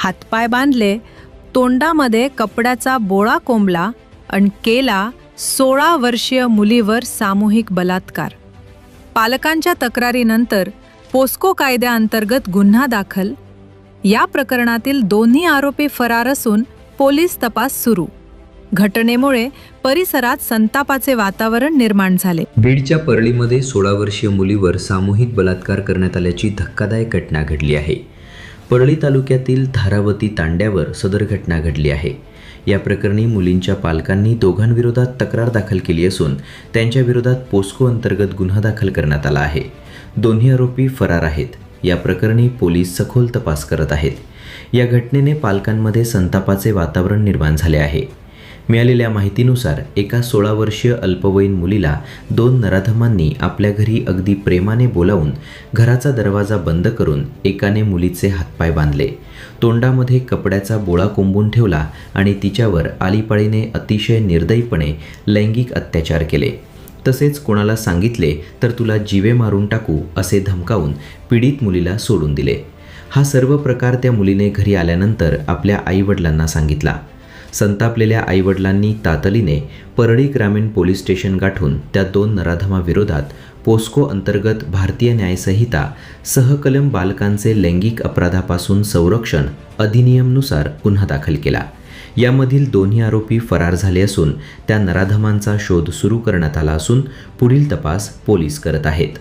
हातपाय बांधले, तोंडामध्ये कपड्याचा बोळा कोंबला आणि केला 16 वर्षीय मुलीवर सामूहिक बलात्कार. पालकांच्या तक्रारीनंतर पोस्को कायद्याअंतर्गत गुन्हा दाखल. या प्रकरणातील दोन्ही आरोपी फरार असून पोलीस तपास सुरू. घटनेमुळे परिसरात संतापाचे वातावरण निर्माण झाले. बीडच्या परळीमध्ये 16 वर्षीय मुलीवर सामूहिक बलात्कार करण्यात आल्याची धक्कादायक घटना घडली आहे. परळी तालुक्यातील धारावती तांड्यावर सदर घटना घडली आहे. या प्रकरणी मुलींच्या पालकांनी दोघांविरोधात तक्रार दाखल केली असून त्यांच्या विरोधात पोस्को अंतर्गत गुन्हा दाखल करण्यात आला आहे. दोन्ही आरोपी फरार आहेत. या प्रकरणी पोलीस सखोल तपास करत आहेत. या घटनेने पालकांमध्ये संतापाचे वातावरण निर्माण झाले आहे. मिळालेल्या माहितीनुसार एका 16 वर्षीय अल्पवयीन मुलीला 2 नराधमांनी आपल्या घरी अगदी प्रेमाने बोलावून घराचा दरवाजा बंद करून एकाने मुलीचे हातपाय बांधले, तोंडामध्ये कपड्याचा बोळा कोंबून ठेवला आणि तिच्यावर आळीपाळीने अतिशय निर्दयीपणे लैंगिक अत्याचार केले. तसेच कोणाला सांगितले तर तुला जीवे मारून टाकू असे धमकावून पीडित मुलीला सोडून दिले. हा सर्व प्रकार त्या मुलीने घरी आल्यानंतर आपल्या आईवडिलांना सांगितला. संतापलेल्या आईवडिलांनी तातडीने परळी ग्रामीण पोलीस स्टेशन गाठून त्या 2 नराधमाविरोधात पोस्को अंतर्गत भारतीय न्यायसंहिता सहकलम बालकांचे लैंगिक अपराधापासून संरक्षण अधिनियमनुसार गुन्हा दाखल केला. यामधील दोन्ही आरोपी फरार झाले असून त्या नराधमांचा शोध सुरू करण्यात आला असून पुढील तपास पोलीस करत आहेत.